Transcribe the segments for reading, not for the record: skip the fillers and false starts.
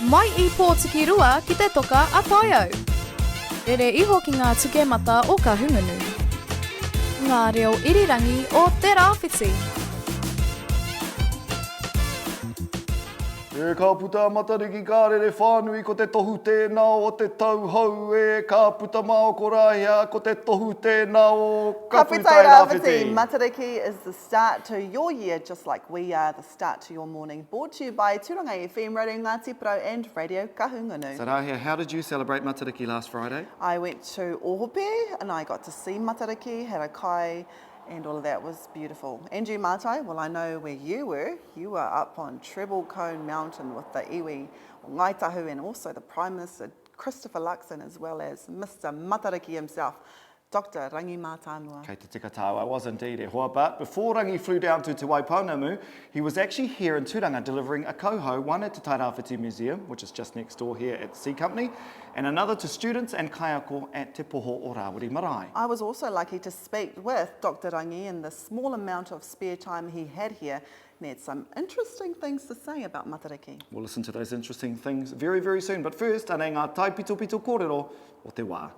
Mai I pōtiki rua ki te toka a Taiau. Rere iho ki ngā tukemata o ka hungunu. Ngā reo irirangi o Tairawhiti. E ka puta Matariki ka rere whānui ko te tohu tēnā o te tauhou. E ka puta mao ko Rahia ko te tohu tēnā o Kapu Tairawhiti. Matariki is the start to your year, just like we are the start to your morning. Brought to you by Tairawhiti FM, Radio Ngāti Pro and Radio Kahungunu. So Rahia, how did you celebrate Matariki last Friday? I went to Ohope and I got to see Matariki, had a kai, and all of that was beautiful. And you, Mātai, well, I know where you were. You were up on Treble Cone Mountain with the iwi o Ngaitahu and also the Prime Minister, Christopher Luxon, as well as Mr. Matariki himself, Dr Rangi Matamua. Kei te tika tāua, I was indeed e hoa, but before Rangi flew down to Te Waipounamu, he was actually here in Turanga delivering a koho, one at the Tairawhiti Museum, which is just next door here at the Sea Company, and another to students and kaiako at Te Poho o Rawiri Marae. I was also lucky to speak with Dr Rangi in the small amount of spare time he had here, and he had some interesting things to say about Matariki. We'll listen to those interesting things very, very soon, but first, ane ngā taipitopito kōrero o te wā.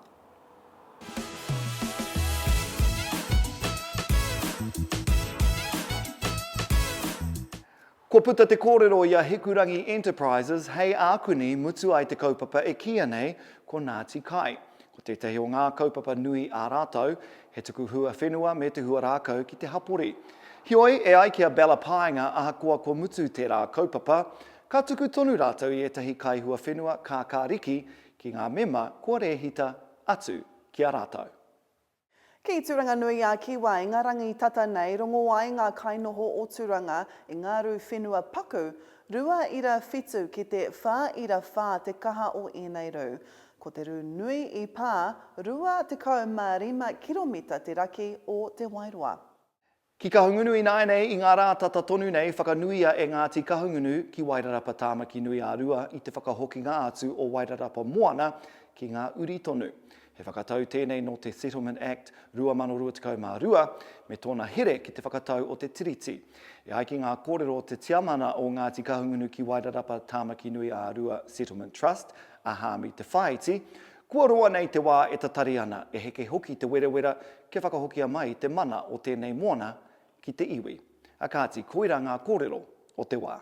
Ko puta te kōrero i a Hikurangi Enterprises, hei ākuni mutu ai te kaupapa e kia nei ko Ngāti Kai. Ko tētahi o ngā kaupapa nui ā rātou, he tuku hua whenua me te hua rākau ki te hapori. Hioi e ai kia bela pāinga ahakoa ko mutu tērā kaupapa, ka tuku tonu rātou i etahi kai hua whenua ka kāriki ki ngā mema kua rehita atu ki a rātou. Ki Turanga nui a Kiwa, i ngā rangi tata nei, rongo ai ngā kainoho o Turanga, i ngā ru whenua paku, rua ira whitu ki te whā ira whā te kaha o enei ru. Ko te ru nui I pā, rua te kau mā 5 kiromita te raki o te Wairoa. Ki kahungunu I nai nei I ngā rā tata tonu nei whakanuia e Ngāti Kahungunu ki Wairarapa Tāmaki nui a rua I te whakahokinga atu o Wairarapa Moana ki ngā uri tonu. He whakatau tēnei no te Settlement Act 2022 me tōna here ki te whakatau o te tiriti. E ai ki ngā kōrero o te tiamana o Ngāti Kahungunu ki Wairarapa Tāmaki nui a rua Settlement Trust, a hāmi te whaiti, kua roa nei te wā e tatari ana e heke hoki te werewera ke whakahokia mai te mana o tēnei moana ki te iwi. A kāti koira ngā kōrero o te wā.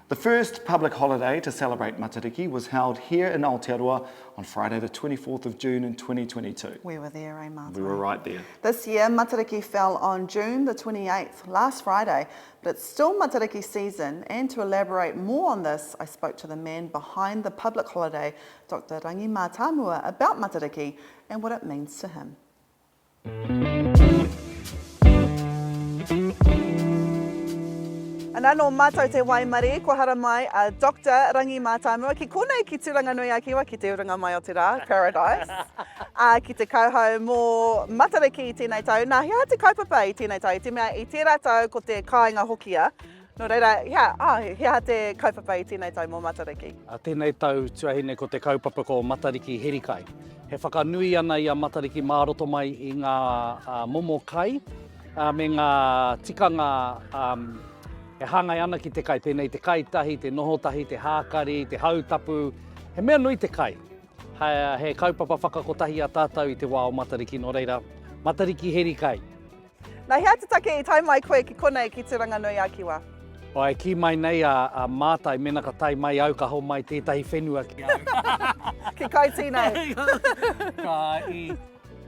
The first public holiday to celebrate Matariki was held here in Aotearoa on Friday the 24th of June in 2022. We were there, eh, Martin? We were right there. This year, Matariki fell on June the 28th, last Friday, but it's still Matariki season. And to elaborate more on this, I spoke to the man behind the public holiday, Dr Rangi Matamua, about Matariki and what it means to him. Ana no mātou te waimari, ko hara mai a Dr Rangi Matamua. Ki konei ki Turanga nui a Kiwa, ki te uranga mai o te rā, Paradise. Ki te kauhau mō Matariki I tēnei tau. Nā, hea te kaupapa I tēnei tau. Te mea I tērā tau ko te kāinga hokia. No reira, hea te kaupapa I tēnei tau mō Matariki. Tēnei tau tuahine ko te kaupapa ko Matariki herikai. He whakanui ana I a Matariki māroto mai I ngā momo kai, me ngā tikanga he hangai ana ki te kai, pēnei te kaitahi, te nohotahi, te hākari, te hautapu. He mea nui te kai. He kaupapa whakakotahi a tātou I te wā o Matariki no reira. Matariki heri kai. Nā hea te take I tai mai koe ki konei ki Turanga nui a Kiwa. Oi, ki mai nei a mātai mena ka tai mai au ka hau mai tētahi whenua ki au. Ki kai tīnei.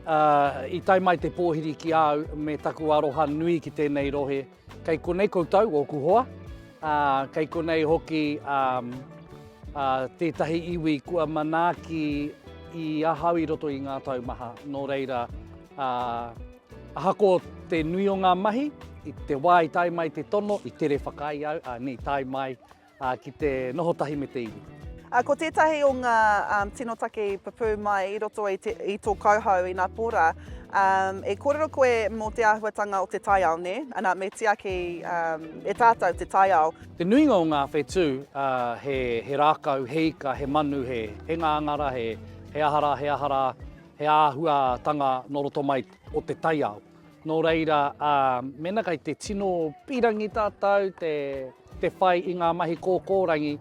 I tai mai te pōhiri ki au me taku aroha nui ki tēnei rohe. Kei konei koutou o kuhoa, kei konei hoki tētahi iwi kua manaaki I ahau I roto I ngā taumaha. Nō reira, ahako te nui o ngā mahi, I te wā I tai mai te tono, I tere whakai au, ni tai mai ki te nohotahi me te iwi. Ko tētahi o ngā tino take papu mai I roto I tō kauhau I ngā pōra, e kōrero koe mō te āhuatanga o te taiao, ne? Ana me te ake e tātou te taiao. Te nuinga o ngā whetū, he rākau, he ika, he manu, he ngā angara, he ahara, he āhuatanga no roto mai o te taiao. Nō reira, mena kai te tino pirangi tātou, te whai i ngā mahi kōkōrangi,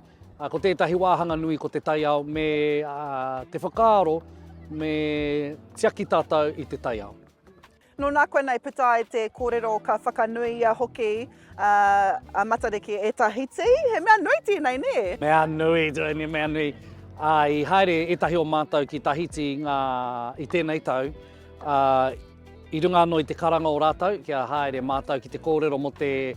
ko tētahi wāhanga nui ko te taiao, me te whakaaro, me tiaki tātou i te taiao. No nā koe nei putai te kōrero ka whakanuia hoki a Matariki e Tahiti. He mea nui tēnei, ne? Mea nui, mea nui. I haere etahi o mātou ki Tahiti i tēnei tau. I runga anō i te karanga o rātou, kia haere mātou ki te kōrero mo te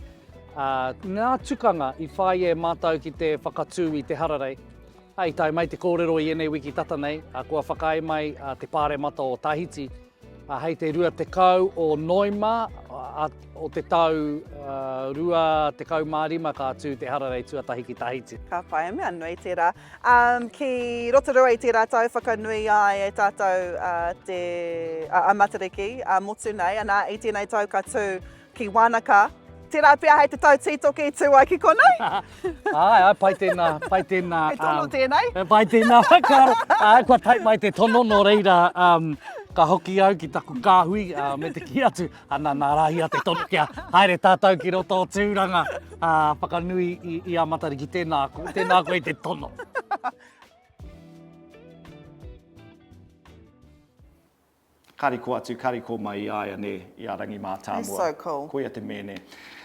ngā tukanga i whai e mātou ki te whakatū i te hararei. I tai mai te kōrero i enei wiki tata nei, kua whakai mai te pāre mata o Tahiti. Hei te rua te kau o Noima, o te tau rua te kau mārima ka tū te hararei tuatahi ki Tahiti. Ka whae mea nui tērā. Ki Rotorua i tērā tau whakanui ai e tātou a Matariki, motu nei, anā i tēnei tau ka tū ki Wanaka. Tērā pia hei te tau tītoki tū ai ki konei? Ai, pai tēnā. Hei tono tēnei? Pai tēnā, kua tai mai te tono no reira, ka hoki au ki taku kāhui, me te ki atu, ana nā Rahia te tono kia, haere tātou ki roto o tūranga, whakanui i a Matariki, tēnā koe te tono. Kariko atu, kariko mai ai ne i a Rangi Matamua. That's so cool. Koia te mene.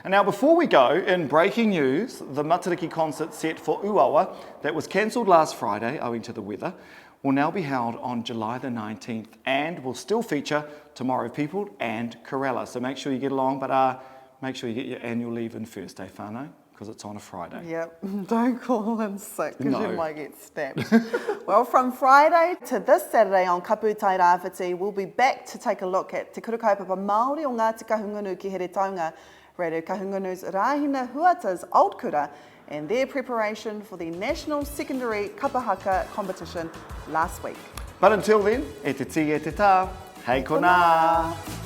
And now before we go, in breaking news, the Matariki concert set for Uawa that was cancelled last Friday owing to the weather will now be held on July the 19th and will still feature Tomorrow People and Corella. So make sure you get along, but make sure you get your annual leave in first, whānau, because it's on a Friday. Yep, don't call in sick because No. you might get stabbed. Well, from Friday to this Saturday on Kapu Tairawhiti, we'll be back to take a look at Te Kura Kaupapa Māori o Ngāti Kahungunu ki Here Taunga, Radio Kahungunu's Rahina Huata's Old Kura, and their preparation for the National Secondary Kapahaka competition last week. But until then, e te ti e te tā, hei kona!